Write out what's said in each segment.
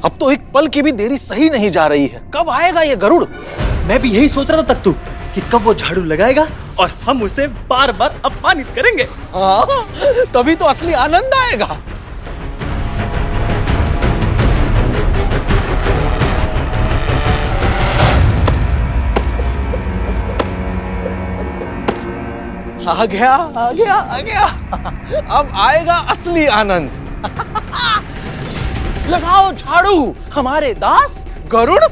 अब तो एक पल की भी देरी सही नहीं जा रही है। कब आएगा ये गरुड़? मैं भी यही सोच रहा था तख्तू कि कब वो झाड़ू लगाएगा और हम उसे बार बार अपमानित करेंगे। हाँ, तभी तो असली आनंद आएगा। आ गया, आ गया, आ गया। अब आएगा असली आनंद। लगाओ झाड़ू हमारे दास गरुड़।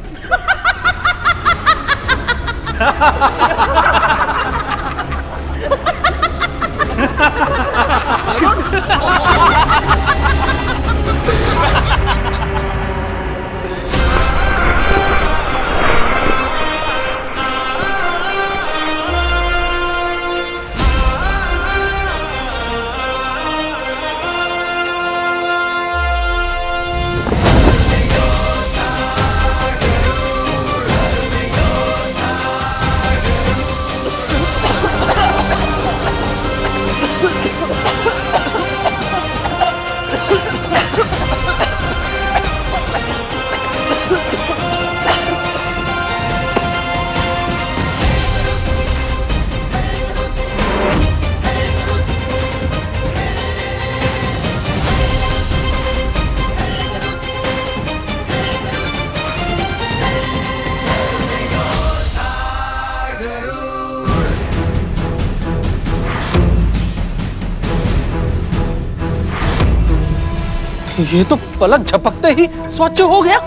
ये तो पलक झपकते ही स्वच्छ हो गया।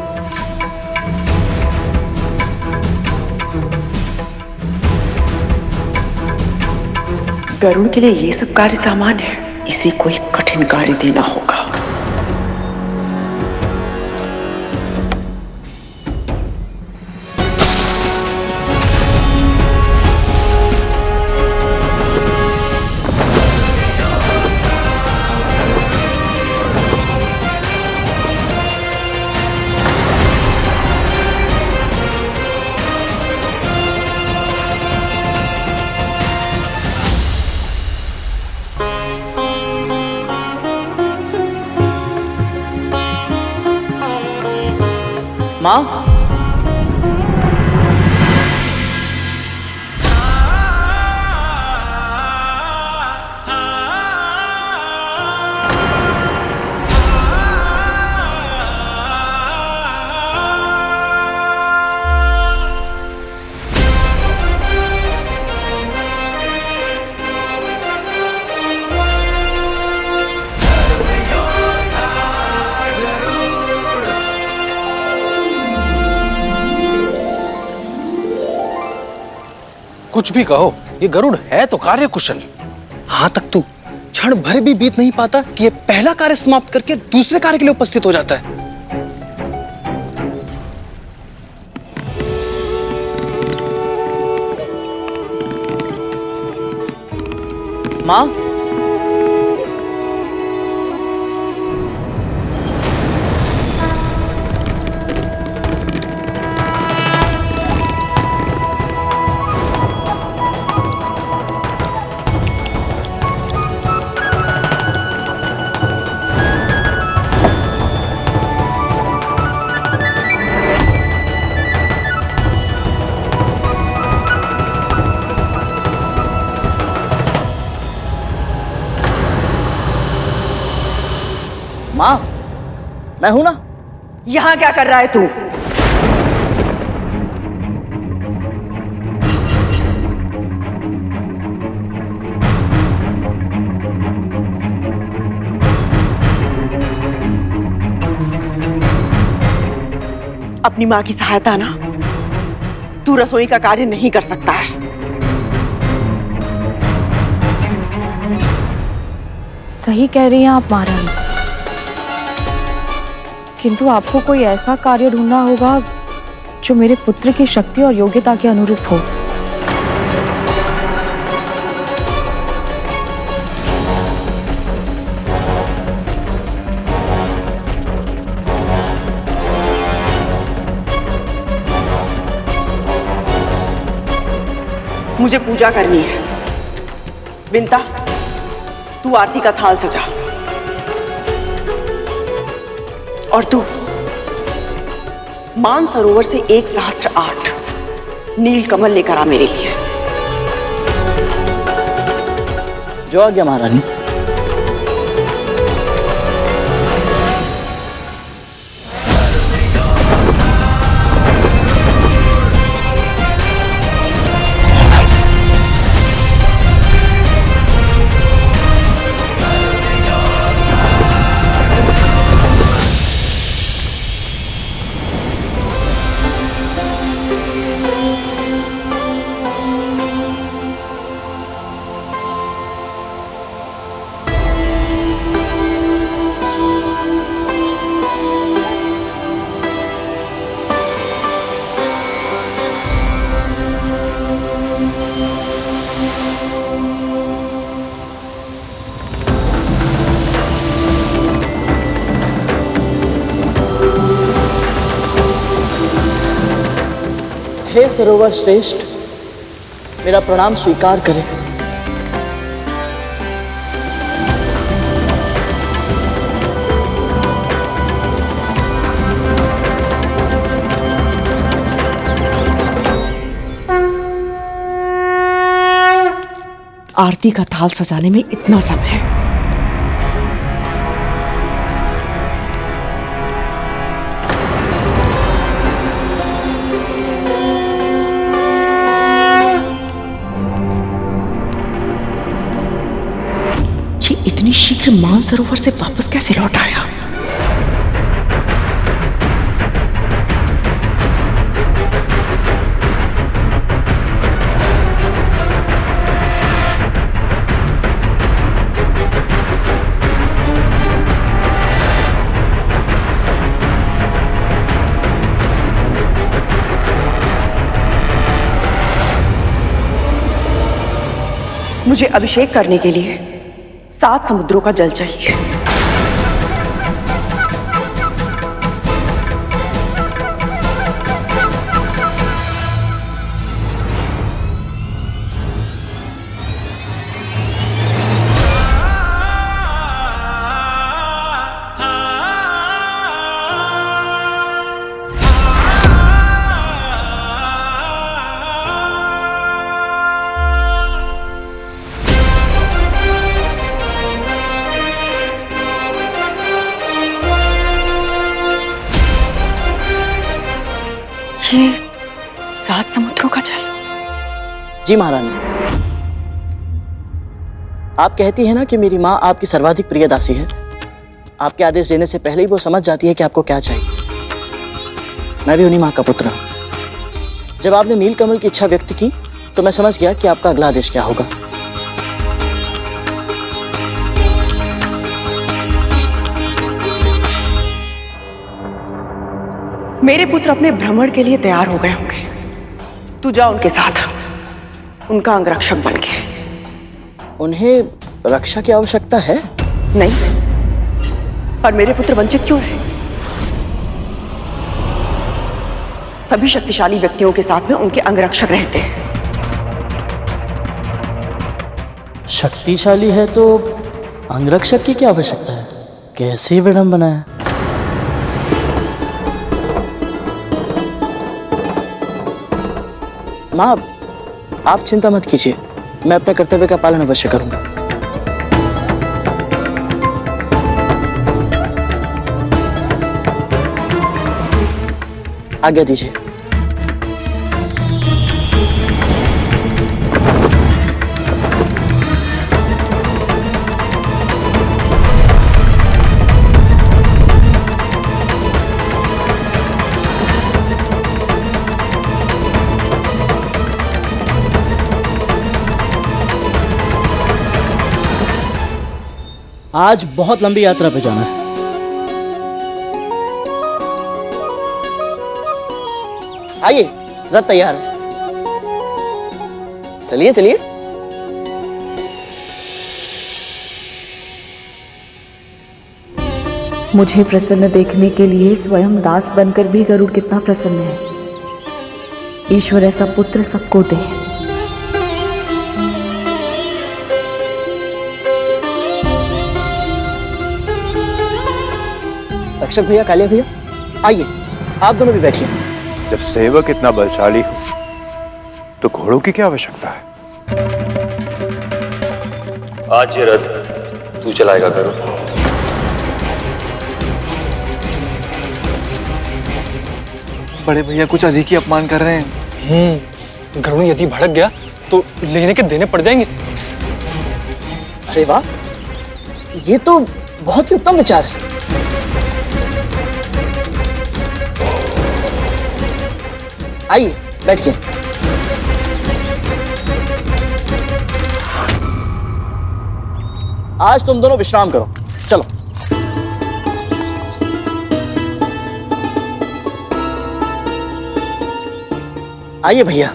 गरुड़ के लिए ये सब कार्य सामान्य है, इसे कोई कठिन कार्य देना होगा। माँ, कुछ भी कहो, ये गरुड़ है तो कार्य कुशल। हाँ तख्तू, क्षण भर भी बीत नहीं पाता कि ये पहला कार्य समाप्त करके दूसरे कार्य के लिए उपस्थित हो जाता है। माँ, माँ, मैं हूं ना। यहां क्या कर रहा है तू? अपनी मां की सहायता ना, तू रसोई का कार्य नहीं कर सकता है। सही कह रही हैं आप महारानी, किंतु आपको कोई ऐसा कार्य ढूंढना होगा जो मेरे पुत्र की शक्ति और योग्यता के अनुरूप हो। मुझे पूजा करनी है। विंता, तू आरती का थाल सजा और तू मानसरोवर से 1 सहस्त्र 8 नील कमल लेकर आ मेरे लिए। जो आज्ञा महारानी। हे सरोवर श्रेष्ठ, मेरा प्रणाम स्वीकार करें। आरती का थाल सजाने में इतना समय है। ये इतनी शीघ्र मानसरोवर से वापस कैसे लौट आया? मुझे अभिषेक करने के लिए 7 समुद्रों का जल चाहिए। ये 7 समुद्रों का जल। जी महारानी, आप कहती हैं ना कि मेरी माँ आपकी सर्वाधिक प्रिय दासी है। आपके आदेश देने से पहले ही वो समझ जाती है कि आपको क्या चाहिए। मैं भी उन्हीं माँ का पुत्र हूँ। जब आपने नीलकमल की इच्छा व्यक्त की तो मैं समझ गया कि आपका अगला आदेश क्या होगा। मेरे पुत्र अपने भ्रमण के लिए तैयार हो गए होंगे। तू जा उनके साथ, उनका अंगरक्षक बन के। उन्हें रक्षा की आवश्यकता है? नहीं, पर मेरे पुत्र वंचित क्यों रहे? सभी शक्तिशाली व्यक्तियों के साथ में उनके अंगरक्षक रहते हैं। शक्तिशाली है तो अंगरक्षक की क्या आवश्यकता है? कैसी विडंबना है। माँ, आप चिंता मत कीजिए, मैं अपने कर्तव्य का पालन अवश्य करूंगा। आज्ञा दीजिए। आज बहुत लंबी यात्रा पे जाना है। आइए, रथ तैयार है। चलिए चलिए। मुझे प्रसन्न देखने के लिए स्वयं दास बनकर भी गरुड़ कितना प्रसन्न है। ईश्वर ऐसा पुत्र सबको दे। रक्षक भैया, कालिया भैया, आइए आप दोनों भी बैठिए। जब सेवक इतना बलशाली हो तो घोड़ों की क्या आवश्यकता है? आज ये रथ तू चलाएगा गरुड़। बड़े भैया कुछ अधिक ही अपमान कर रहे हैं। गरुड़ यदि भड़क गया तो लेने के देने पड़ जाएंगे। अरे वाह, ये तो बहुत ही उत्तम विचार है। आइए बैठिए। आज तुम दोनों विश्राम करो, चलो। आइए भैया।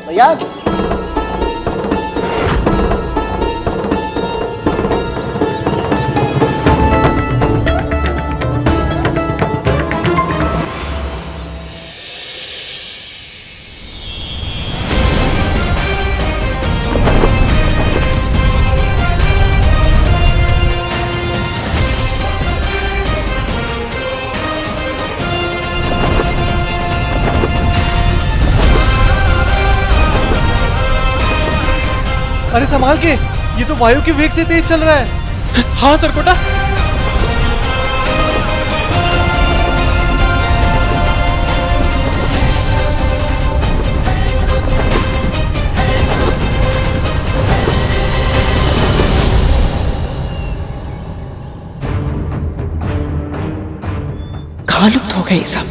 भैया अरे संभाल के, ये तो वायु के वेग से तेज चल रहा है। हाँ सरकोटा। कहाँ लुप्त हो गए ये सब?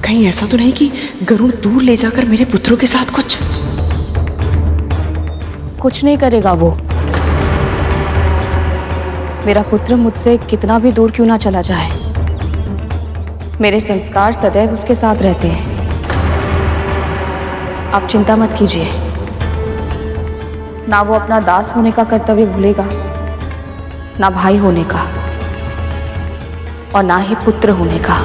कहीं ऐसा तो नहीं कि गरुड़ दूर ले जाकर मेरे पुत्रों के साथ कुछ नहीं करेगा वो। मेरा पुत्र मुझसे कितना भी दूर क्यों ना चला जाए, मेरे संस्कार सदैव उसके साथ रहते हैं। आप चिंता मत कीजिए, ना वो अपना दास होने का कर्तव्य भूलेगा, ना भाई होने का, और ना ही पुत्र होने का।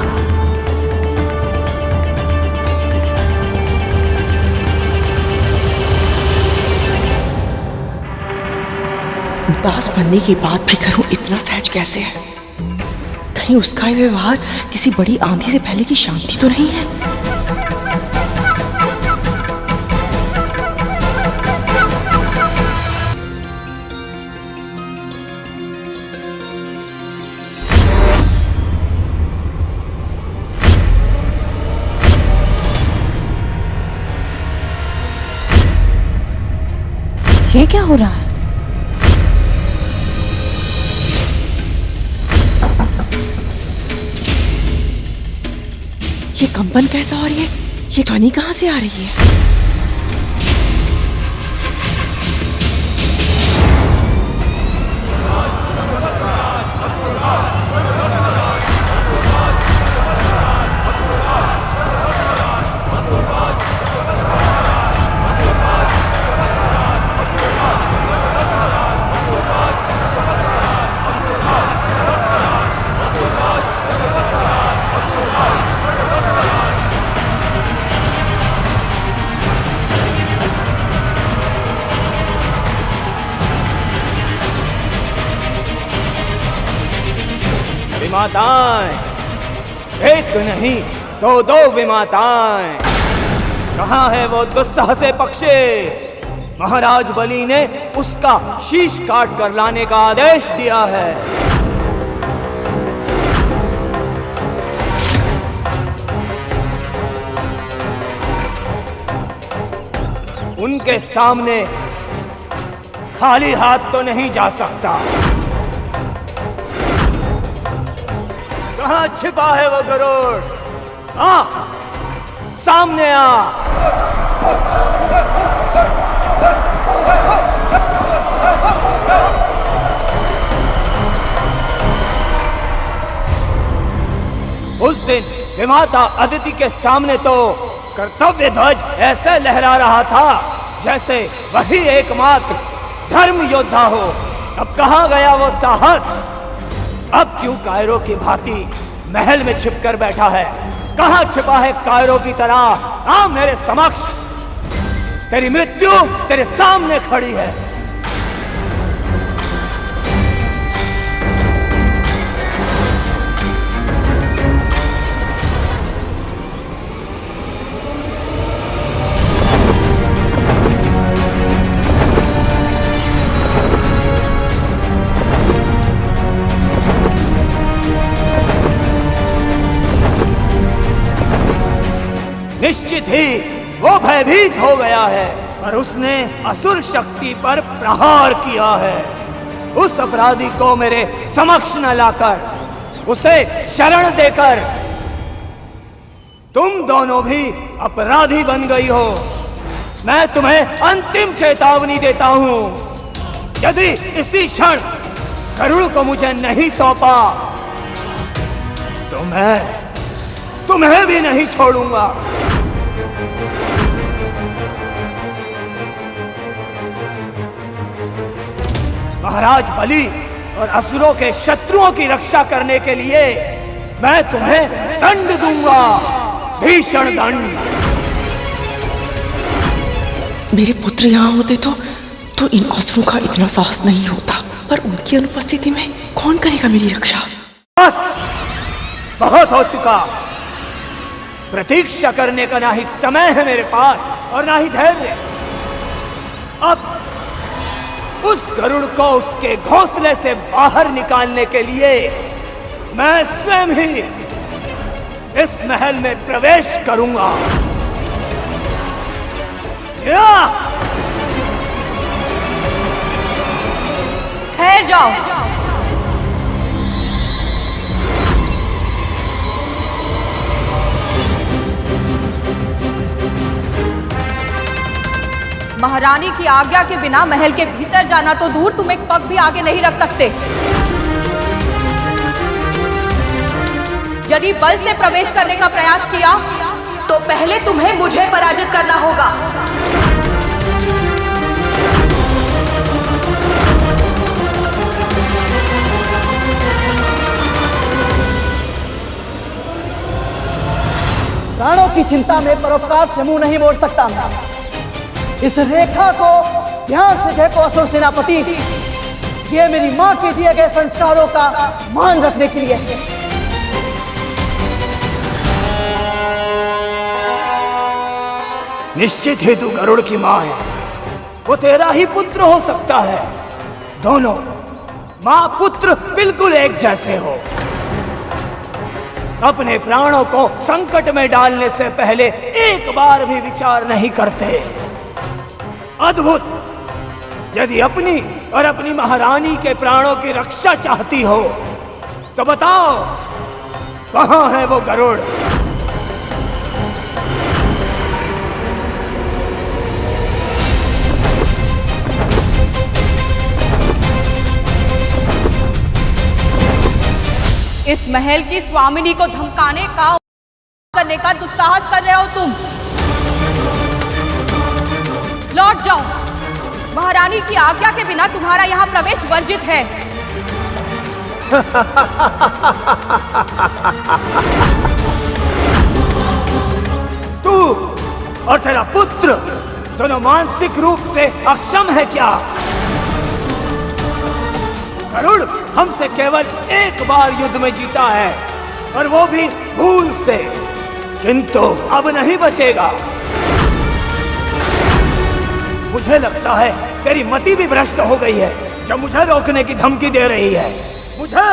दास बनने की बात भी करूं, इतना सहज कैसे है? कहीं उसका ये व्यवहार किसी बड़ी आंधी से पहले की शांति तो नहीं है? ये क्या हो रहा है? ये कंपन कैसा हो रही है? ये ध्वनि कहाँ से आ रही है? विमाताएं, एक नहीं दो दो विमाताएं। कहाँ है वो दुस्साहसे पक्षी? महाराज बलि ने उसका शीश काट कर लाने का आदेश दिया है। उनके सामने खाली हाथ तो नहीं जा सकता। कहाँ छिपा है वो गरुड़? आ, सामने आ। उस दिन विमाता अदिति के सामने तो कर्तव्य ध्वज ऐसे लहरा रहा था जैसे वही एकमात्र धर्म योद्धा हो। अब कहाँ गया वो साहस? अब क्यों कायरों की भांति महल में छिपकर बैठा है? कहां छिपा है कायरों की तरह? आ मेरे समक्ष, तेरी मृत्यु तेरे सामने खड़ी है। निश्चित ही वो भयभीत हो गया है और उसने असुर शक्ति पर प्रहार किया है। उस अपराधी को मेरे समक्ष न लाकर, उसे शरण देकर तुम दोनों भी अपराधी बन गई हो। मैं तुम्हें अंतिम चेतावनी देता हूं, यदि इसी क्षण गरुड़ को मुझे नहीं सौंपा तो मैं तुम्हें भी नहीं छोड़ूंगा। महाराज बलि और असुरों के शत्रुओं की रक्षा करने के लिए मैं तुम्हें दंड दूंगा, भीषण दंड। मेरे पुत्र यहाँ होते तो इन असुरों का इतना साहस नहीं होता, पर उनकी अनुपस्थिति में कौन करेगा मेरी रक्षा? बस बहुत हो चुका। प्रतीक्षा करने का ना ही समय है मेरे पास और ना ही धैर्य। अब उस गरुड़ को उसके घोंसले से बाहर निकालने के लिए मैं स्वयं ही इस महल में प्रवेश करूंगा। ठहर जाओ। महारानी की आज्ञा के बिना महल के भीतर जाना तो दूर, तुम एक पग भी आगे नहीं रख सकते। यदि बल से प्रवेश करने का प्रयास किया तो पहले तुम्हें मुझे पराजित करना होगा। प्राणों की चिंता में परोपकार से मुंह नहीं मोड़ सकता मैं। इस रेखा को ध्यान से देखो असुर सेनापति, ये मेरी मां के दिए गए संस्कारों का मान रखने के लिए है। निश्चित ही तू गरुड़ की मां है, वो तेरा ही पुत्र हो सकता है। दोनों मां पुत्र बिल्कुल एक जैसे हो। अपने प्राणों को संकट में डालने से पहले एक बार भी विचार नहीं करते। अद्भुत! यदि अपनी और अपनी महारानी के प्राणों की रक्षा चाहती हो तो बताओ, कहां है वो गरुड़? इस महल की स्वामिनी को धमकाने का, करने का दुस्साहस कर रहे हो तुम। लौट जाओ। महारानी की आज्ञा के बिना तुम्हारा यहाँ प्रवेश वर्जित है। तू और तेरा पुत्र दोनों मानसिक रूप से अक्षम है क्या? गरुड़ हमसे केवल एक बार युद्ध में जीता है और वो भी भूल से, किंतु अब नहीं बचेगा। मुझे लगता है तेरी मति भी भ्रष्ट हो गई है जब मुझे रोकने की धमकी दे रही है। मुझे,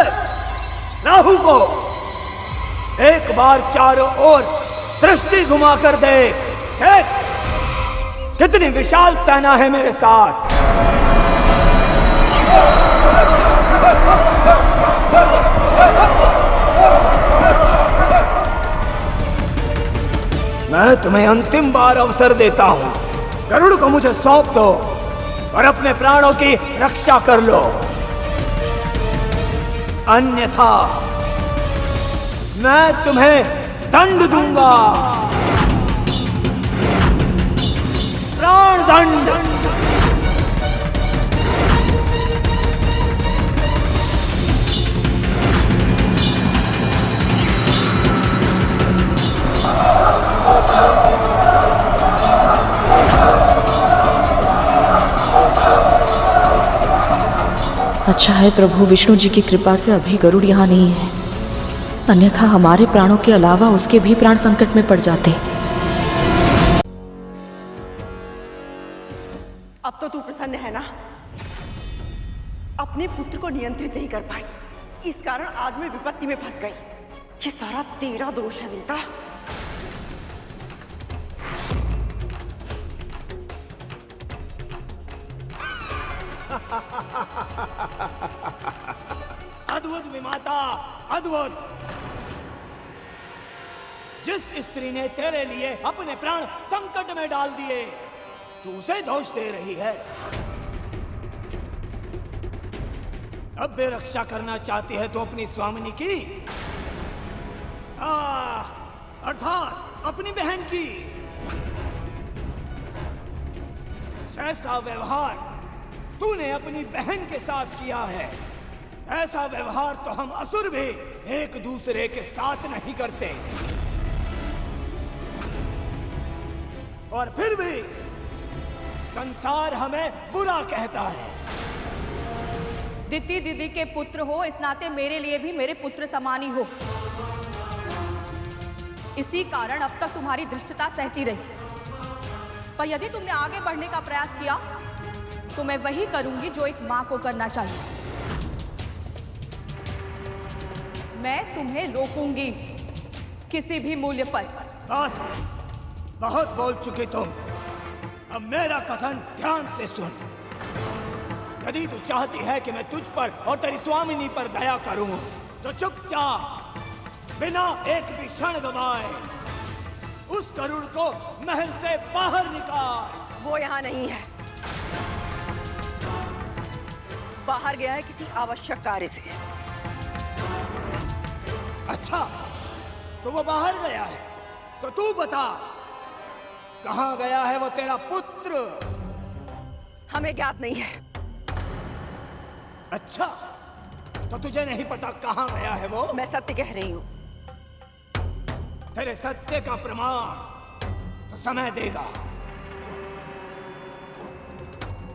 राहु को एक बार चारों ओर दृष्टि घुमाकर देख। कितनी विशाल सेना है मेरे साथ। मैं तुम्हें अंतिम बार अवसर देता हूं। गरुड़ को मुझे सौंप दो और अपने प्राणों की रक्षा कर लो, अन्यथा मैं तुम्हें दंड दूंगा, प्राण दंड। अच्छा है प्रभु विष्णु जी की कृपा से अभी गरुड़ यहाँ नहीं है, अन्यथा हमारे प्राणों के अलावा उसके भी प्राण संकट में पड़ जाते। अब तो तू प्रसन्न है ना? अपने पुत्र को नियंत्रित नहीं कर पाई, इस कारण आज मैं विपत्ति में फंस गई। ये सारा तेरा दोष है विंता। अद्भुत विमाता, अद्भुत। जिस स्त्री ने तेरे लिए अपने प्राण संकट में डाल दिए, तू उसे दोष दे रही है। अब भी रक्षा करना चाहती है तो अपनी स्वामिनी की, अर्थात अपनी बहन की। ऐसा व्यवहार तूने अपनी बहन के साथ किया है, ऐसा व्यवहार तो हम असुर भी एक दूसरे के साथ नहीं करते। और फिर भी संसार हमें बुरा कहता है। दिति दीदी के पुत्र हो, इस नाते मेरे लिए भी मेरे पुत्र समान ही हो। इसी कारण अब तक तुम्हारी धृष्टता सहती रही, पर यदि तुमने आगे बढ़ने का प्रयास किया तो मैं वही करूंगी जो एक मां को करना चाहिए। मैं तुम्हें रोकूंगी किसी भी मूल्य पर। बस, बहुत बोल चुके तुम। अब मेरा कथन ध्यान से सुन। यदि तू चाहती है कि मैं तुझ पर और तेरी स्वामिनी पर दया करूं, तो चुपचाप बिना एक भी क्षण गवाए उस गरुड़ को महल से बाहर निकाल। वो यहाँ नहीं है, बाहर गया है किसी आवश्यक कार्य से। अच्छा, तो वो बाहर गया है, तो तू बता कहां गया है वो तेरा पुत्र? हमें ज्ञात नहीं है। अच्छा, तो तुझे नहीं पता कहां गया है वो? मैं सत्य कह रही हूं। तेरे सत्य का प्रमाण तो समय देगा,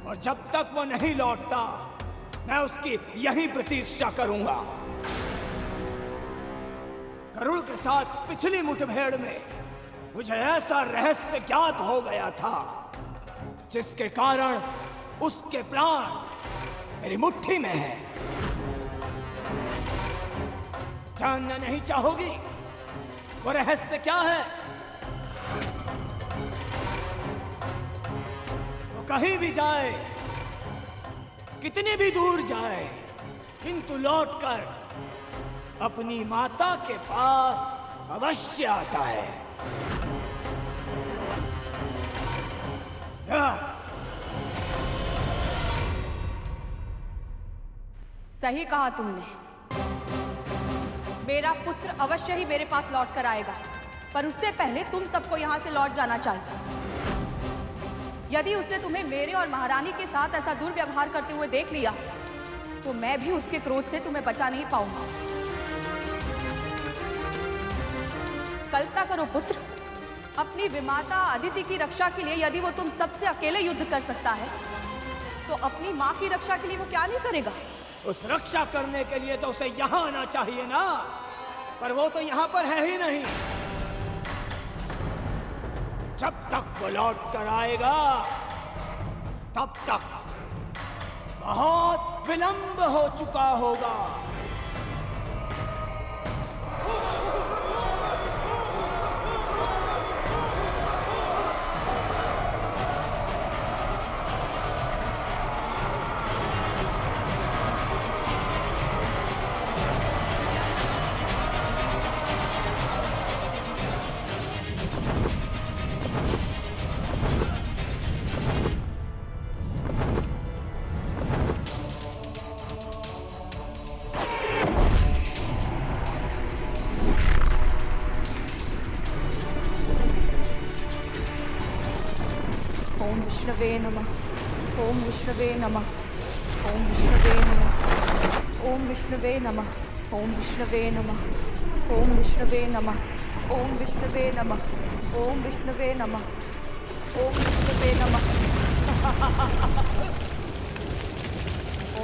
और जब तक वो नहीं लौटता मैं उसकी यही प्रतीक्षा करूंगा। गरुड़ के साथ पिछली मुठभेड़ में मुझे ऐसा रहस्य ज्ञात हो गया था जिसके कारण उसके प्राण मेरी मुट्ठी में है। जानना नहीं चाहोगी वो रहस्य क्या है? वो कहीं भी जाए, कितनी भी दूर जाए, किंतु लौटकर अपनी माता के पास अवश्य आता है। सही कहा तुमने। मेरा पुत्र अवश्य ही मेरे पास लौट कर आएगा, पर उससे पहले तुम सबको यहाँ से लौट जाना चाहिए। यदि उसने तुम्हें मेरे और महारानी के साथ ऐसा दुर्व्यवहार करते हुए देख लिया तो मैं भी उसके क्रोध से तुम्हें बचा नहीं पाऊंगा। कल्पना करो पुत्र, अपनी विमाता अदिति की रक्षा के लिए यदि वो तुम सबसे अकेले युद्ध कर सकता है तो अपनी माँ की रक्षा के लिए वो क्या नहीं करेगा? उस रक्षा करने के लिए तो उसे यहाँ आना चाहिए ना, पर वो तो यहाँ पर है ही नहीं। जब तक वो लौट कर आएगा तब तक बहुत विलंब हो चुका होगा। ओम विष्णवे नमः। ओम विष्णवे नमः। ओम विष्णवे नमः। ओम विष्णवे नमः। ओम विष्णवे नमः। ओम विष्णवे नमः। ओम विष्णवे नमः। ओम विष्णवे नमः। ओम विष्णवे नमः।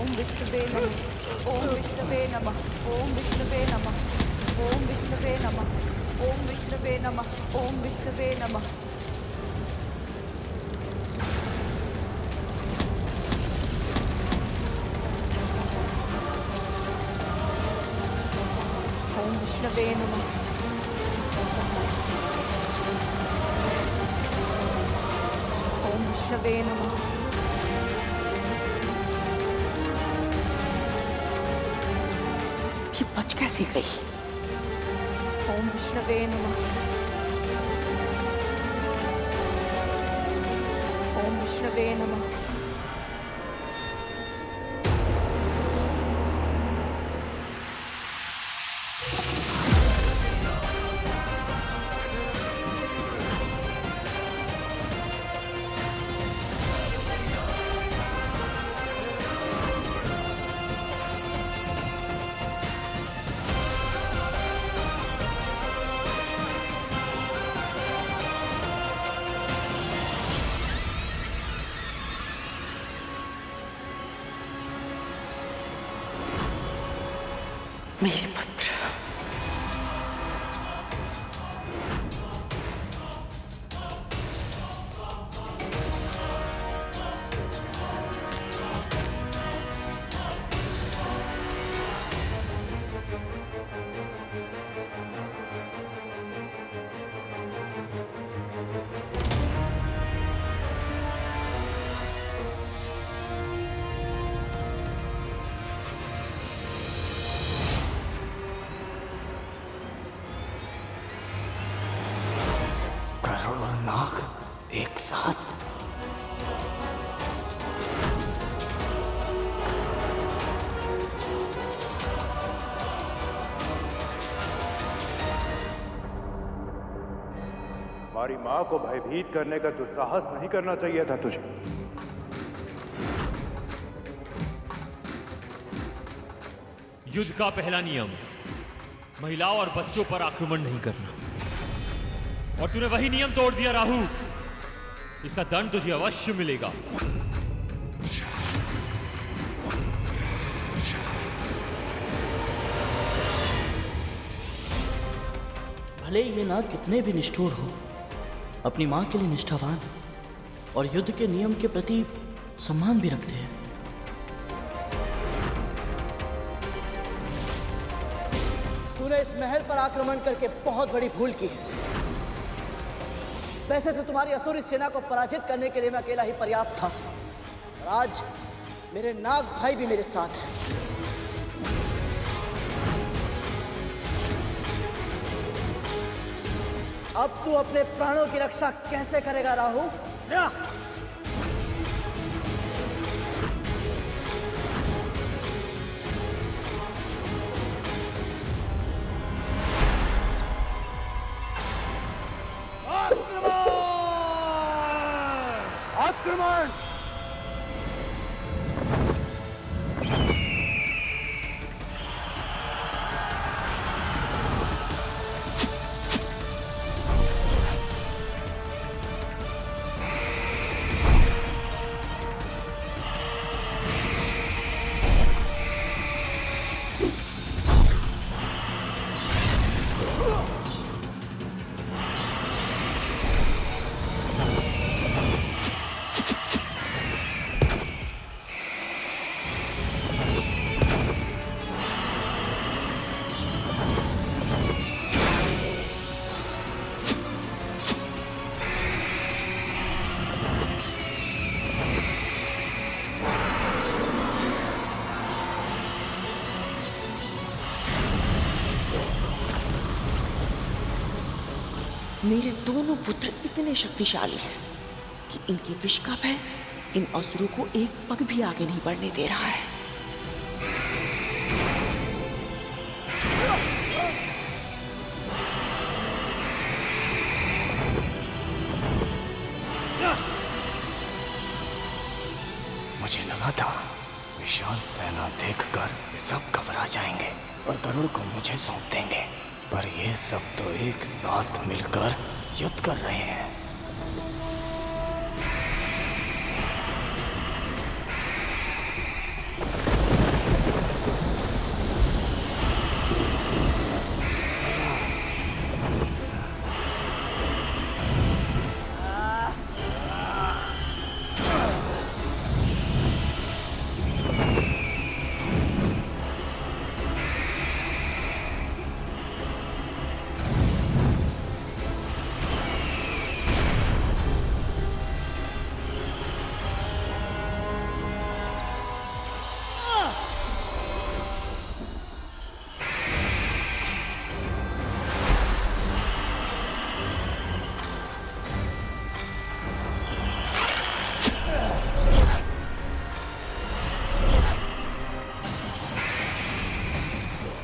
ओम विष्णुवे नमः। ओम विष्णुवे नमः। ओम विष्णुवे नमः। ओम विष्णुवे नमः। ओम विष्णुवे नमः। ओम विष्णुवे नमः। ओम विष्णुवे नमः। ओम विष्णुवे नमः। ये बच कैसे गई? ओम विष्णुवे नमः। ओम विष्णुवे नमः। मेरे पुत्र, करोड़ों नाग एक साथ। हमारी माँ को भयभीत करने का दुस्साहस नहीं करना चाहिए था तुझे। युद्ध का पहला नियम महिलाओं और बच्चों पर आक्रमण नहीं करना, और तूने वही नियम तोड़ दिया राहु। इसका दंड तुझे अवश्य मिलेगा। भले ये नाग कितने भी निष्ठुर हो, अपनी माँ के लिए निष्ठावान और युद्ध के नियम के प्रति सम्मान भी रखते हैं। तूने इस महल पर आक्रमण करके बहुत बड़ी भूल की है। वैसे तो तुम्हारी असुरी सेना को पराजित करने के लिए मैं अकेला ही पर्याप्त था, और आज मेरे नाग भाई भी मेरे साथ हैं। अब तू अपने प्राणों की रक्षा कैसे करेगा राहु? आक्रमण! मेरे दोनों पुत्र इतने शक्तिशाली हैं कि इनके विष का भय इन असुरों को एक पग भी आगे नहीं बढ़ने दे रहा है। मुझे लगा था विशाल सेना देखकर सब घबरा जाएंगे और गरुड़ को मुझे सौंप देंगे, पर ये सब तो एक साथ मिलकर युद्ध कर रहे हैं।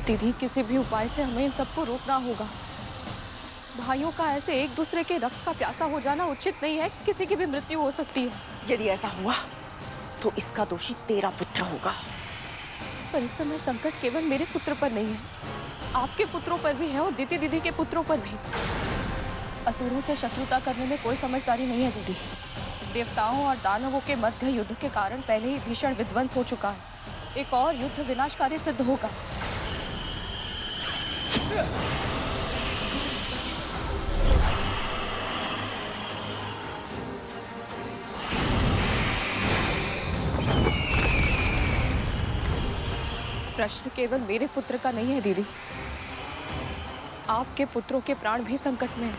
दीदी, किसी भी उपाय से हमें इन सबको रोकना होगा। भाइयों का ऐसे एक दूसरे के रक्त का प्यासा हो जाना उचित नहीं है। किसी की भी मृत्यु हो सकती है। यदि ऐसा हुआ तो इसका दोषी तेरा पुत्र होगा। पर इस समय संकट केवल मेरे पुत्र पर नहीं है, आपके पुत्रों पर भी है और दीदी दीदी के पुत्रों पर भी। असुरों से शत्रुता करने में कोई समझदारी नहीं है दीदी। देवताओं और दानवों के मध्य युद्ध के कारण पहले ही भीषण विध्वंस हो चुका है। एक और युद्ध विनाशकारी सिद्ध होगा। प्रश्न केवल मेरे पुत्र का नहीं है दीदी, आपके पुत्रों के प्राण भी संकट में हैं।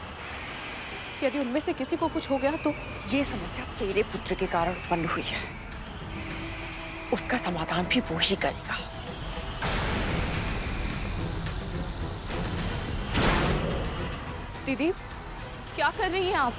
यदि उनमें से किसी को कुछ हो गया तो? ये समस्या तेरे पुत्र के कारण उत्पन्न हुई है, उसका समाधान भी वो ही करेगा। दीदी, क्या कर रही हैं आप?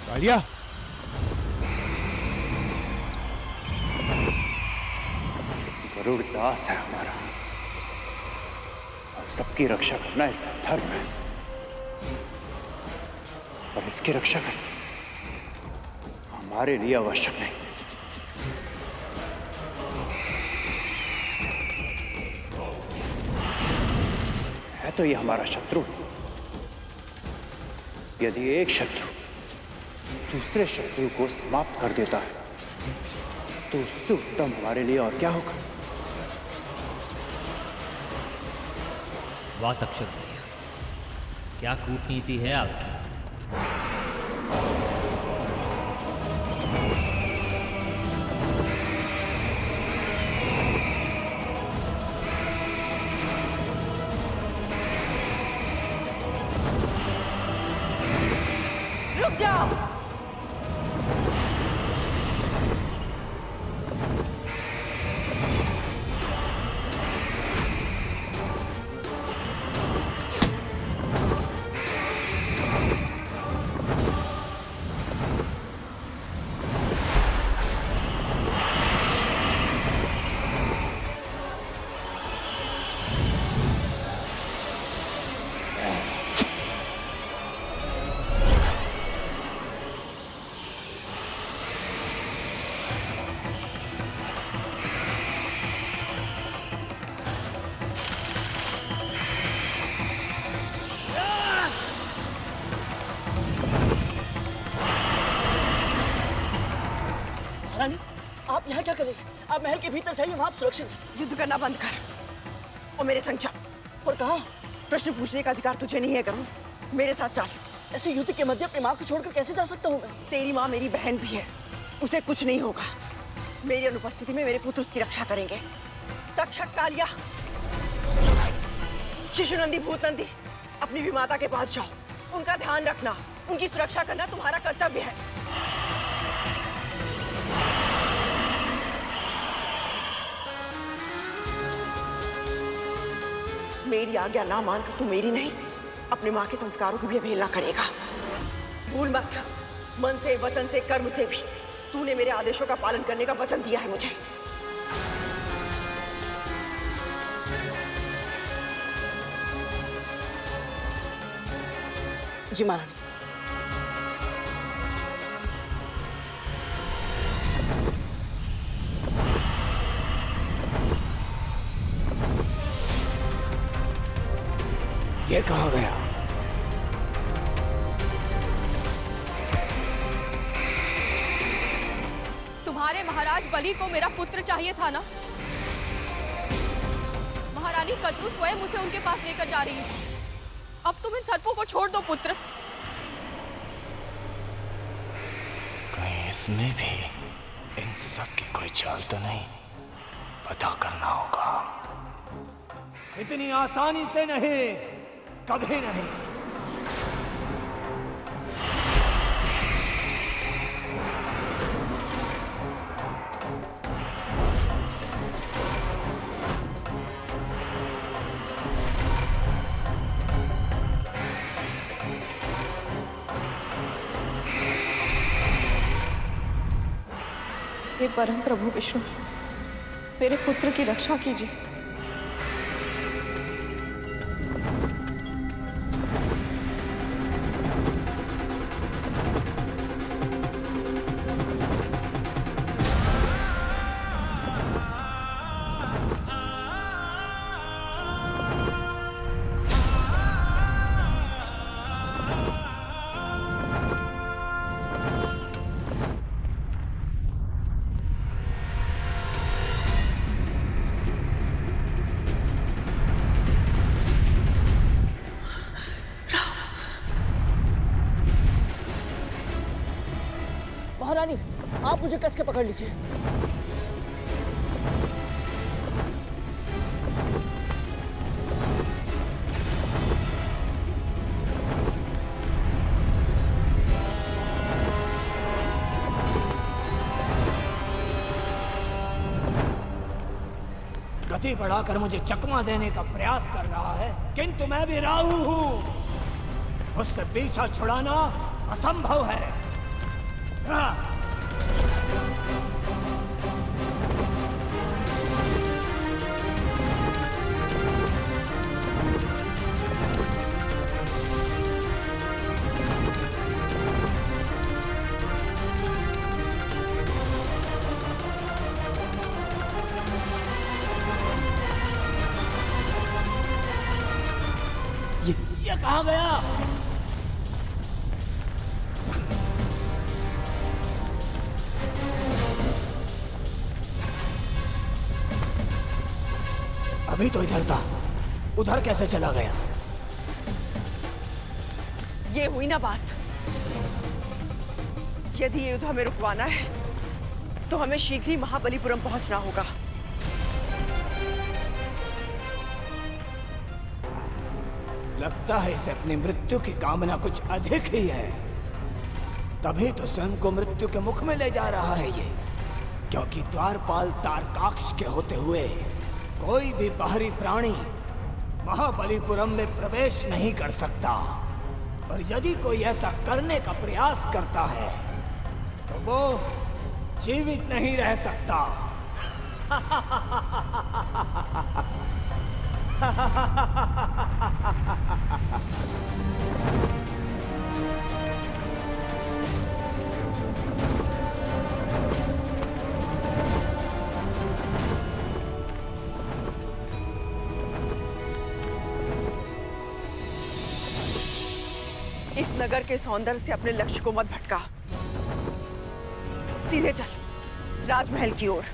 कालिया, गरुड़ दास है हमारा और सबकी रक्षा करना इसका धर्म है, और इसकी रक्षा करना हमारे लिए आवश्यक नहीं। है तो ये हमारा शत्रु। यदि एक शत्रु दूसरे शत्रु को समाप्त कर देता है तो उससे उत्तम हमारे लिए और क्या होगा? वाह तक्षक भैया, क्या कूटनीति है आपकी। रुक जाओ। रानी, आप यहाँ क्या कर रही हैं? आप महल के भीतर जाइए, वहाँ आप सुरक्षित हैं। युद्ध करना बंद कर और मेरे संग चल। और कहाँ? प्रश्न पूछने का अधिकार तुझे नहीं है करुण, मेरे साथ चल। ऐसे युद्ध के मध्य अपनी माँ को छोड़कर कैसे जा सकता हूँ मैं? तेरी माँ मेरी बहन भी है, उसे कुछ नहीं होगा। मेरी अनुपस्थिति में मेरे पुत्र उसकी रक्षा करेंगे। तक्षक, कालिया, शिशुनंदी, भूतनंदी, अपनी भी माता के पास जाओ। उनका ध्यान रखना, उनकी सुरक्षा करना तुम्हारा कर्तव्य है। मेरी आज्ञा ना मानकर तू मेरी नहीं, अपनी माँ के संस्कारों की भी अवहेलना करेगा। भूल मत, मन से, वचन से, कर्म से भी तूने मेरे आदेशों का पालन करने का वचन दिया है मुझे। जी महारानी। ये कहाँ गया? तुम्हारे महाराज बलि को मेरा पुत्र चाहिए था ना? महारानी कद्रू स्वयं उसे उनके पास लेकर जा रही है। अब तुम इन सर्पों को छोड़ दो पुत्र। कहीं इसमें भी इन सब की कोई चाल तो नहीं? पता करना होगा। इतनी आसानी से नहीं, कभी नहीं। हे परम प्रभु विष्णु, मेरे पुत्र की रक्षा कीजिए। महारानी, आप मुझे कस के पकड़ लीजिए। गति बढ़ाकर मुझे चकमा देने का प्रयास कर रहा है, किंतु मैं भी राहु हूं। उससे पीछा छुड़ाना असंभव है। ये कहाँ गया? अभी तो इधर था, उधर कैसे चला गया? ये हुई ना बात। यदि ये युद्ध हमें रुकवाना है तो हमें शीघ्र ही महाबलीपुरम पहुंचना होगा। लगता है इसे अपनी मृत्यु की कामना कुछ अधिक ही है, तभी तो स्वयं को मृत्यु के मुख में ले जा रहा है ये। क्योंकि द्वारपाल तारकाक्ष के होते हुए कोई भी बाहरी प्राणी महाबलीपुरम में प्रवेश नहीं कर सकता, और यदि कोई ऐसा करने का प्रयास करता है तो वो जीवित नहीं रह सकता। इस नगर के सौंदर्य से अपने लक्ष्य को मत भटका। सीधे चल राजमहल की ओर।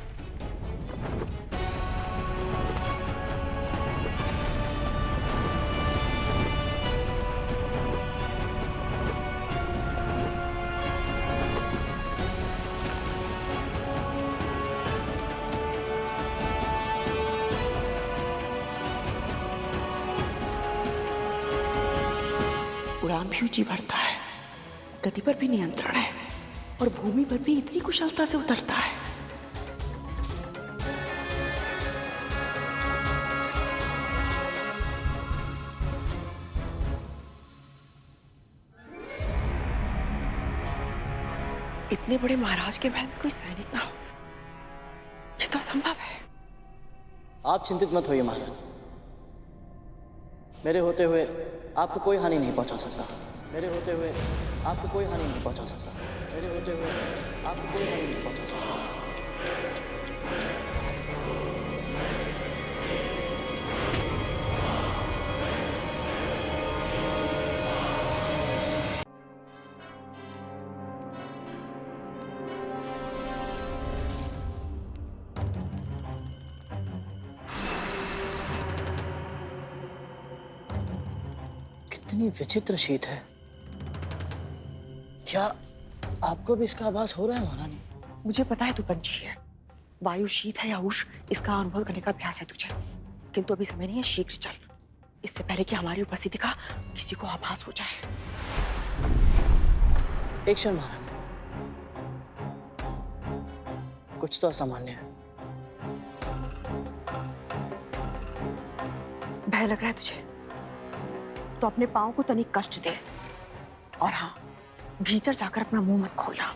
उड़ान भी ऊंची बढ़ता है, गति पर भी नियंत्रण है, और भूमि पर भी इतनी कुशलता से उतरता है। इतने बड़े महाराज के महल में कोई सैनिक ना हो, ये तो असंभव है। आप चिंतित मत होइए महारानी, मेरे होते हुए आपको कोई हानि नहीं पहुंचा सकता। मेरे होते हुए आपको कोई हानि नहीं पहुंचा सकता। मेरे होते हुए आपको कोई हानि नहीं पहुंचा सकता। कितनी विचित्र शीत है। क्या आपको भी इसका आभास हो रहा है महारानी? मुझे पता है तू पंछी है, वायु शीत है या उष्ण, इसका अनुभव करने का अभ्यास है तुझे। किंतु अभी समय नहीं है, शीघ्र चल, इससे पहले कि हमारी उपस्थिति का किसी को आभास हो जाए। एक क्षण महारानी, कुछ तो असामान्य है। भय लग रहा है तुझे तो अपने पांव को तनिक कष्ट दे, और हाँ, भीतर जाकर अपना मुंह मत खोलना।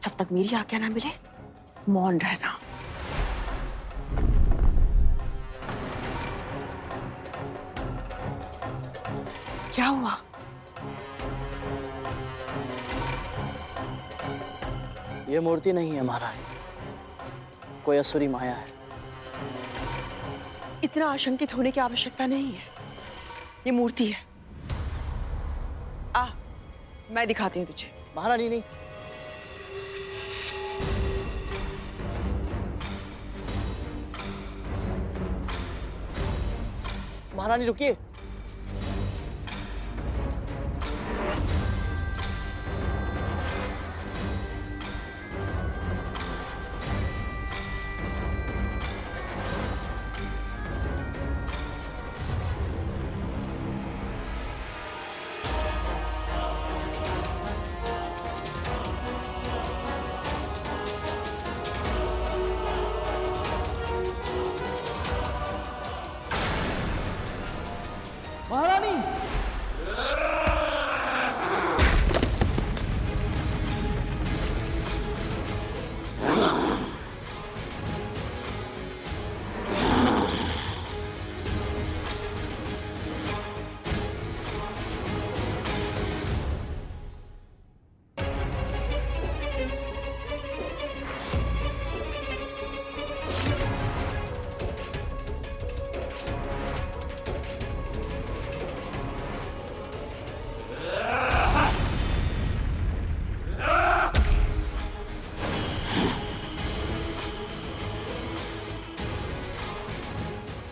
जब तक मेरी आज्ञा ना मिले मौन रहना। क्या हुआ? यह मूर्ति नहीं है महारानी, कोई असुरी माया है। इतना आशंकित होने की आवश्यकता नहीं है, ये मूर्ति है। मैं दिखाती हूँ तुझे। महारानी नहीं, महारानी रुकिए। महारानी,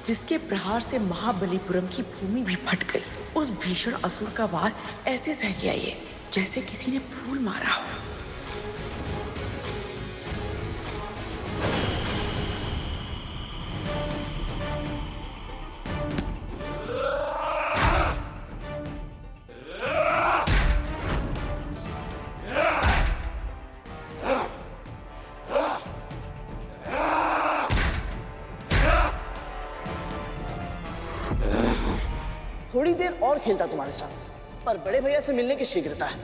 जिसके प्रहार से महाबलीपुरम की भूमि भी फट गई, उस भीषण असुर का वार ऐसे सह गया ये जैसे किसी ने फूल मारा हो। थोड़ी देर और खेलता तुम्हारे साथ, पर बड़े भैया से मिलने की शीघ्रता है।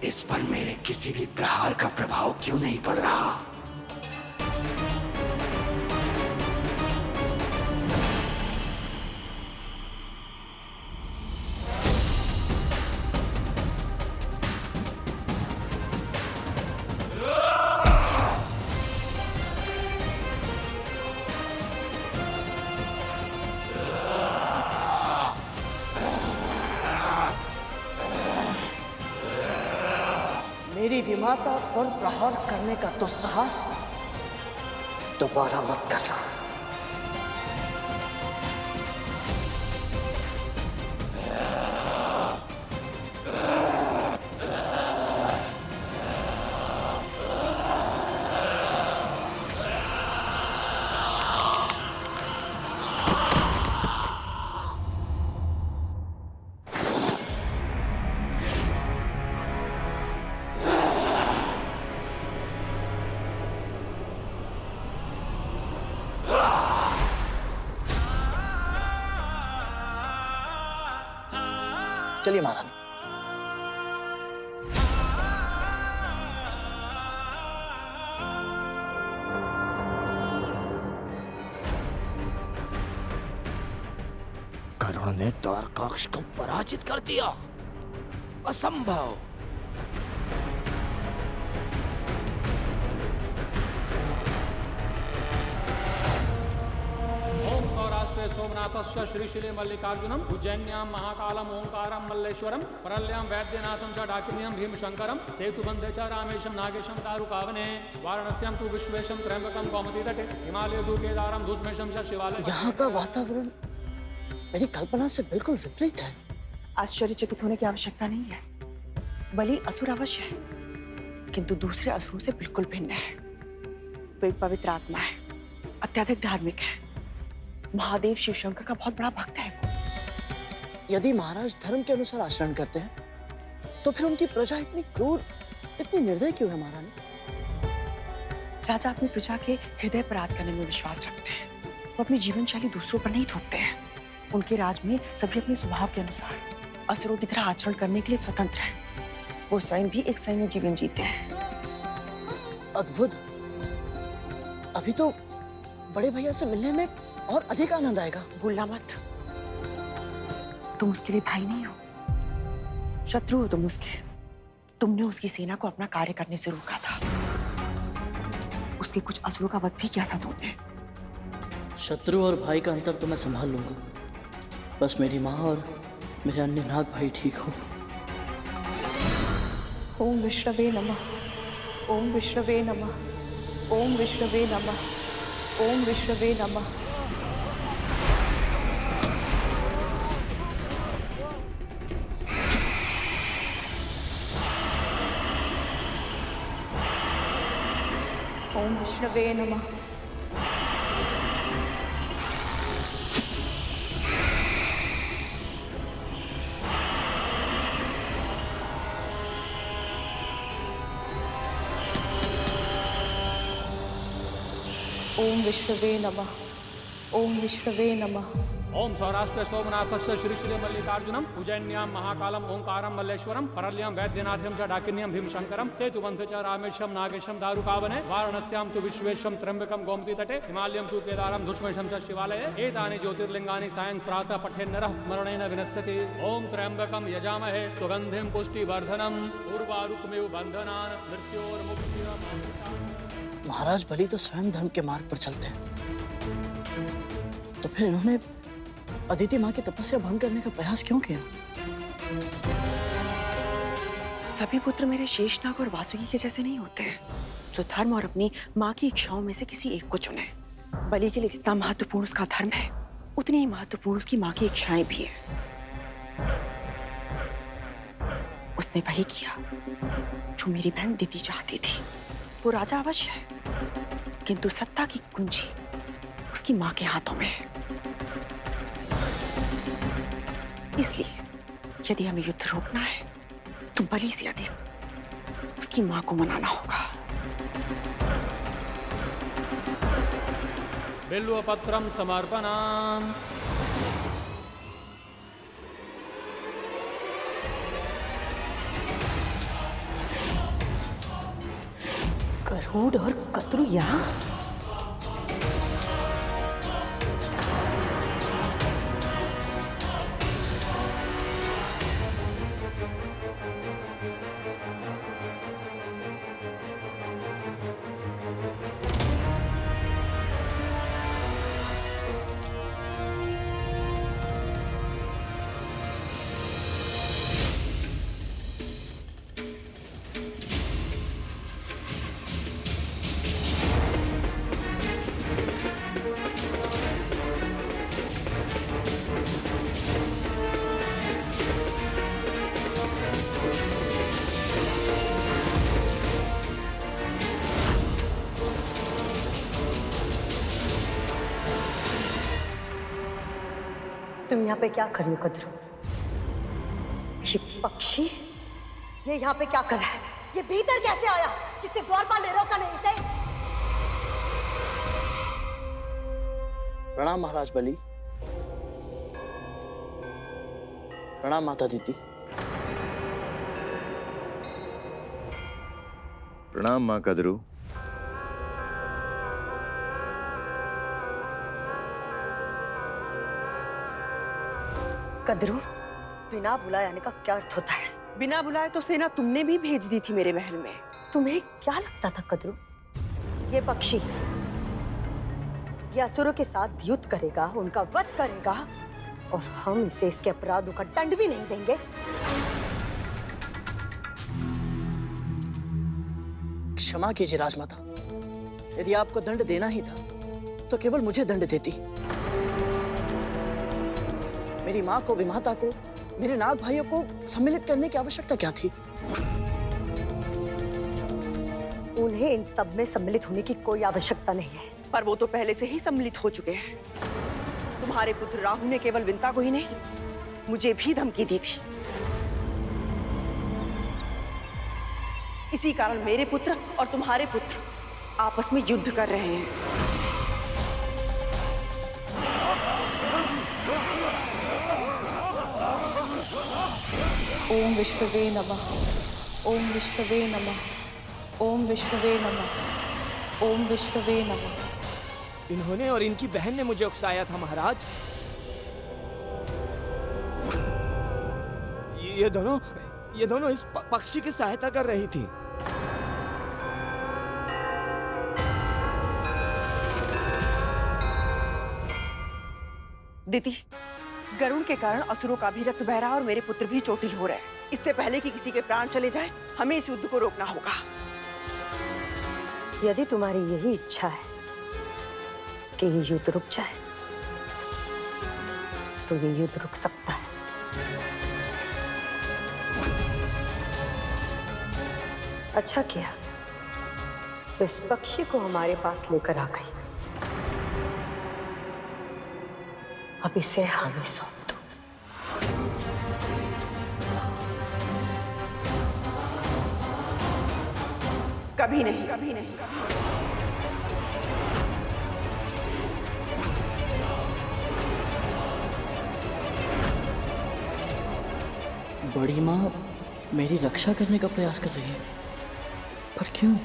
इस पर मेरे किसी भी प्रहार का प्रभाव क्यों नहीं पड़ रहा? मेरी विमाता पर प्रहार करने का तो साहस दोबारा मत करना। चलिए महारानी। करुण ने द्वारकाक्ष को पराजित कर दिया। असंभव। सौराष्ट्रे सोमनाथस्य श्रीशिले मल्लिकार्जुनम उज्जैन्यां महाकालम ओंकारम मल्लेश्वरम परल्यां वैद्यनाथं च डाकिन्यं भीमशंकरम सेतुबंधे च रामेशं नागेशं दारुकावने वाराणस्यां तु विश्वेशं त्र्यंबकं कौमुदी तटे हिमालय केदारं दुष्मेशं च शिवालय। यहाँ का वातावरण मेरी कल्पना से बिल्कुल विपरीत है। आश्चर्यचकित होने की आवश्यकता नहीं है। बलि असुर अवश्य है, किंतु दूसरे असुरों से बिल्कुल भिन्न है। वो एक पवित्र आत्मा है, अत्यधिक धार्मिक है, महादेव शिव शंकर का बहुत बड़ा भक्त है वो। यदि महाराज धर्म के अनुसार आचरण करते हैं तो फिर उनकी प्रजा इतनी क्रूर, इतनी निर्दयी क्यों है महारानी? राजा अपनी प्रजा के हृदय पर राज करने में विश्वास रखते हैं। वो अपनी जीवन शैली दूसरों पर नहीं थोपते हैं। उनके राज में सभी अपने स्वभाव के अनुसार असुरों की तरह आचरण करने के लिए स्वतंत्र हैं। वो स्वयं भी एक संयमी जीवन जीते हैं। अद्भुत। अभी तो बड़े भैया से मिलने में और अधिक आनंद आएगा। भूलना मत, तुम उसके लिए भाई नहीं हो, शत्रु हो तुम उसके। तुमने उसकी सेना को अपना कार्य करने से रोका था। उसके कुछ असुरों का वध भी किया था तुमने। शत्रु और भाई का अंतर तो मैं संभाल लूंगा, बस मेरी माँ और मेरे अन्य नाग भाई ठीक हो। ओम विष्णवे नमः। ओम विष्णवे नमः। ओम विष्णवे नमः। ओम विष्णवे नमः। ओम विष्णवे नमः। ओम विष्णवे नमः। ओम विष्णवे नमः। ओम सौराष्ट्र सोमनाथस्य श्रीशैले मल्लिकार्जुनम उज्जैन्यां महाकालम ओंकारम मल्लेश्वरम परल्यां वैद्यनाथ्यं च डाकिन्यं भीमशंकरम सेतुबन्धे च रामेशं नागेशं दारुकावने वाराणस्यां तु विश्वेशं त्र्यंबकं गोमती तटे हिमालयं तु केदारं धुष्मेशं च शिवालये एतानि ज्योतिर्लिंगानि सायं प्रातः पठेन्नरः स्मरणेन विनश्यति। ओम त्र्यंबकं यजामहे सुगन्धिं पुष्टिवर्धनम् उर्वारुकमिव बन्धनान् मृत्योर्मुक्तिरम्। महाराज बलि तो स्वयं धर्म के मार्ग पर चलते हैं, तो फिर इन्होंने अदिति माँ की तपस्या भंग करने का प्रयास क्यों किया? सभी पुत्र मेरे शेषनाग और वासुकी के जैसे नहीं होते हैं, जो धर्म और अपनी माँ की इच्छाओं में से किसी एक को चुने। बलि के लिए जितना महत्वपूर्ण उसका धर्म है, उतनी ही महत्वपूर्ण उसकी माँ की इच्छाएं भी है। उसने वही किया जो मेरी बहन दीदी चाहती थी। वो राजा अवश्य है, किंतु सत्ता की कुंजी उसकी माँ के हाथों में है। इसलिए यदि हमें युद्ध रोकना है तो बलि से अधिक उसकी माँ को मनाना होगा। बिल्वपत्रं समर्पणाम्। गरुड़ और कतरू यहाँ? तुम यहाँ पे क्या कर रही हो कद्रू? ये पक्षी ये यहाँ पे क्या कर रहा है? ये भीतर कैसे आया? किसी द्वारपाल ने रोका नहीं इसे? प्रणाम महाराज बलि। प्रणाम माता दीदी। प्रणाम माँ कद्रू। कद्रू, बिना बुलाए आने का क्या अर्थ होता है? बिना बुलाए तो सेना तुमने भी भेज दी थी मेरे महल में। तुम्हें क्या लगता था कद्रू? ये पक्षी ये असुरों के साथ युद्ध करेगा, उनका वध करेगा और हम इसे इसके अपराधों का दंड भी नहीं देंगे? क्षमा कीजिए राजमाता, यदि आपको दंड देना ही था तो केवल मुझे दंड देती। मेरी माँ को, विमाता को, मेरे नाग भाइयों को सम्मिलित करने की आवश्यकता क्या थी? उन्हें इन सब में सम्मिलित होने की कोई आवश्यकता नहीं है। पर वो तो पहले से ही सम्मिलित हो चुके हैं। तुम्हारे पुत्र राहु ने केवल विंता को ही नहीं, मुझे भी धमकी दी थी। इसी कारण मेरे पुत्र और तुम्हारे पुत्र आपस में युद्ध कर रहे हैं। ओम विष्णवे नमः। ओम विष्णवे नमः। ओम विष्णवे नमः। ओम विष्णवे नमः। इन्होंने और इनकी बहन ने मुझे उकसाया था महाराज। ये दोनों इस पक्षी की सहायता कर रही थी। दीदी, गरुड़ के कारण असुरों का भी रक्त बह रहा और मेरे पुत्र भी चोटिल हो रहे हैं। इससे पहले कि किसी के प्राण चले जाएं, हमें इस युद्ध को रोकना होगा। यदि तुम्हारी यही इच्छा है कि ये युद्ध रुक जाए, तो ये युद्ध रुक सकता है। अच्छा किया तो इस पक्षी को हमारे पास लेकर आ गई। अब इसे हमें सौंप दो। कभी नहीं, कभी नहीं। बड़ी माँ मेरी रक्षा करने का प्रयास कर रही है, पर क्यों?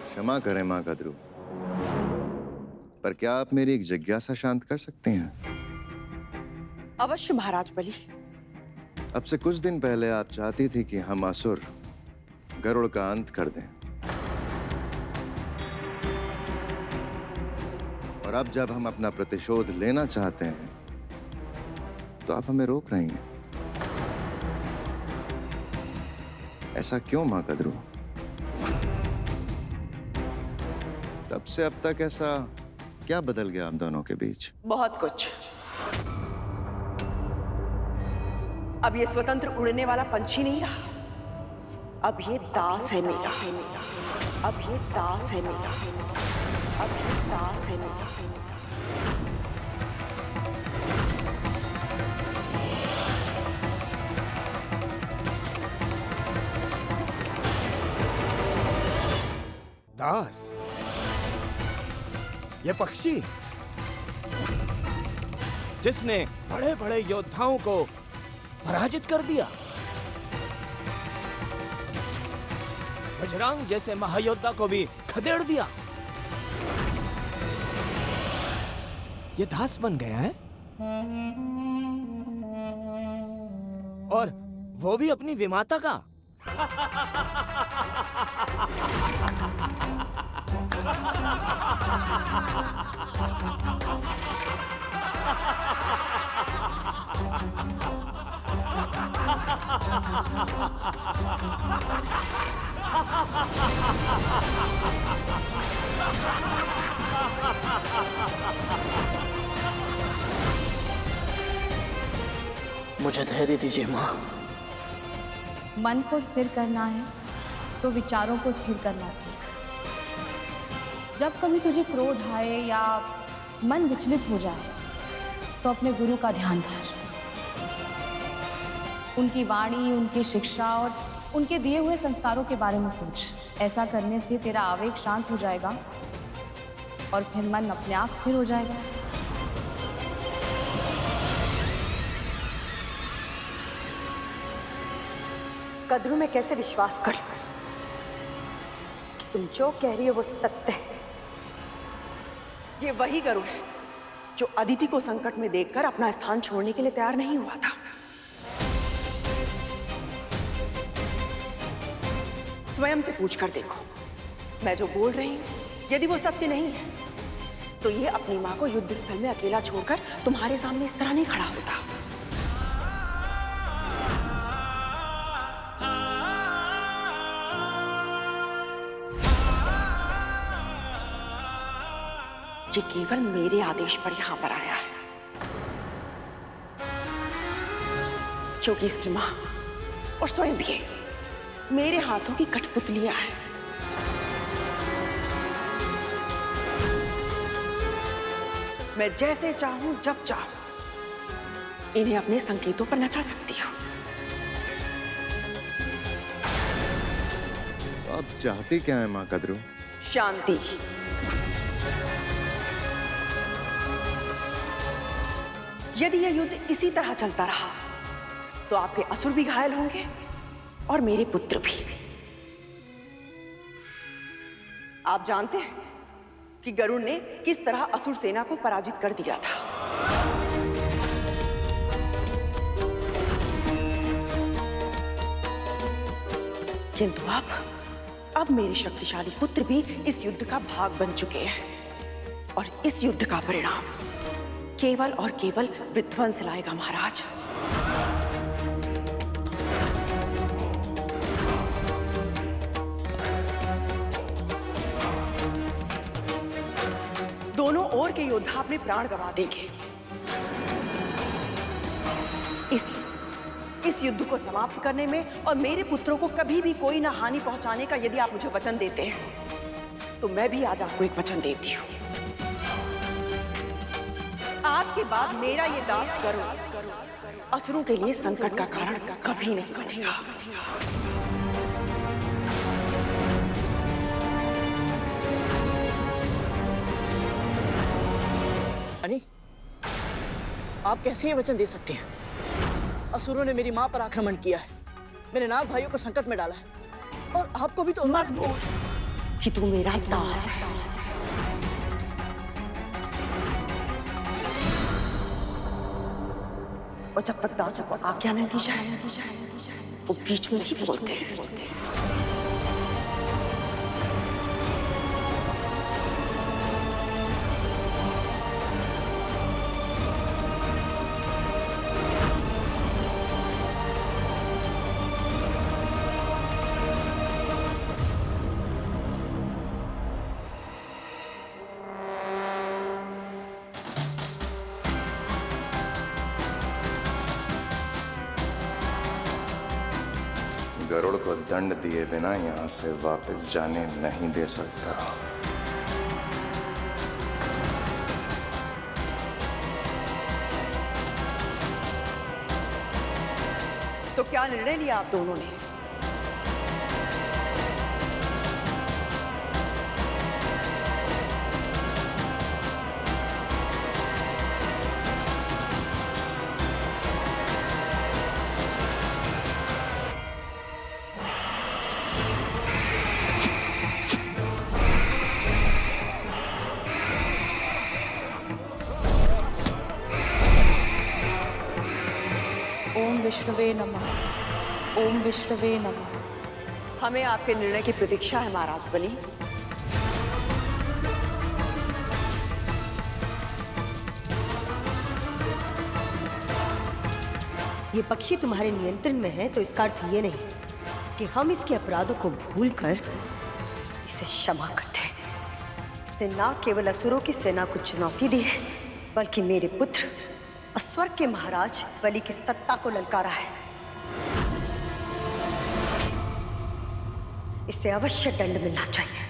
क्षमा करें माँ कद्रू, पर क्या आप मेरी एक जिज्ञासा शांत कर सकते हैं? अवश्य महाराज बलि। अब से कुछ दिन पहले आप चाहती थी कि हम असुर गरुड़ का अंत कर दें, और अब जब हम अपना प्रतिशोध लेना चाहते हैं तो आप हमें रोक रही हैं। ऐसा क्यों माँ कद्रू? तब से अब तक ऐसा क्या बदल गया आप दोनों के बीच? बहुत कुछ। अब ये स्वतंत्र उड़ने वाला पंछी नहीं रहा, अब ये दास है मेरा। अब ये दास है मेरा। अब ये दास है मेरा। दास? ये पक्षी जिसने बड़े बड़े योद्धाओं को पराजित कर दिया, बजरंग जैसे महायोद्धा को भी खदेड़ दिया, ये दास बन गया है? और वो भी अपनी विमाता का? मुझे धैर्य दीजिए माँ। मन को स्थिर करना है तो विचारों को स्थिर करना सीख। जब कभी तुझे क्रोध आए या मन विचलित हो जाए तो अपने गुरु का ध्यान धर। उनकी वाणी, उनकी शिक्षा और उनके दिए हुए संस्कारों के बारे में सोच। ऐसा करने से तेरा आवेग शांत हो जाएगा और फिर मन अपने आप स्थिर हो जाएगा। कद्रू में कैसे विश्वास करूं कि तुम जो कह रही हो वो सत्य है? ये वही गरुड़ है जो अदिति को संकट में देखकर अपना स्थान छोड़ने के लिए तैयार नहीं हुआ था। स्वयं से पूछकर देखो, मैं जो बोल रही हूं यदि वो सत्य नहीं है तो ये अपनी मां को युद्ध स्थल में अकेला छोड़कर तुम्हारे सामने इस तरह नहीं खड़ा होता। ये केवल मेरे आदेश पर यहां पर आया है, क्योंकि इसकी मां और स्वयं भी मेरे हाथों की कठपुतलियां हैं। मैं जैसे चाहूं जब चाहूं इन्हें अपने संकेतों पर नचा सकती हूं। आप चाहती क्या है माँ कद्रू? शांति। यदि यह युद्ध इसी तरह चलता रहा तो आपके असुर भी घायल होंगे और मेरे पुत्र भी। आप जानते हैं कि गरुड़ ने किस तरह असुर सेना को पराजित कर दिया था। किंतु अब मेरे शक्तिशाली पुत्र भी इस युद्ध का भाग बन चुके हैं और इस युद्ध का परिणाम केवल और केवल विध्वंस लाएगा महाराज। दोनों ओर के योद्धा अपने प्राण गंवा देंगे। इस युद्ध को समाप्त करने में और मेरे पुत्रों को कभी भी कोई ना हानि पहुंचाने का यदि आप मुझे वचन देते हैं तो मैं भी आज आपको एक वचन देती हूं। आज के बाद मेरा ये दास गरुड़ असुरों के लिए संकट का कारण कभी नहीं बनेगा। रानी, आप कैसे ये वचन दे सकते हैं? असुरों ने मेरी मां पर आक्रमण किया है, मेरे नाग भाइयों को संकट में डाला है और आपको भी तो मत भूल कि तू मेरा दास है। और जब तक दासों को आज्ञा नहीं दी जाए वो बीच में नहीं बोलते। गरुड़ को दंड दिए बिना यहां से वापस जाने नहीं दे सकता। तो क्या निर्णय लिया आप दोनों ने? ओम विष्णुवे नमः। ओम विष्णुवे नमः। हमें आपके निर्णय की प्रतीक्षा है महाराज बलि। ये पक्षी तुम्हारे नियंत्रण में है तो इसका अर्थ ये नहीं कि हम इसके अपराधों को भूलकर इसे क्षमा करते हैं। इसने न केवल असुरों की सेना को चुनौती दी है बल्कि मेरे पुत्र और स्वर्ग के महाराज बलि की सत्ता को ललकारा है। इसे अवश्य दंड मिलना चाहिए।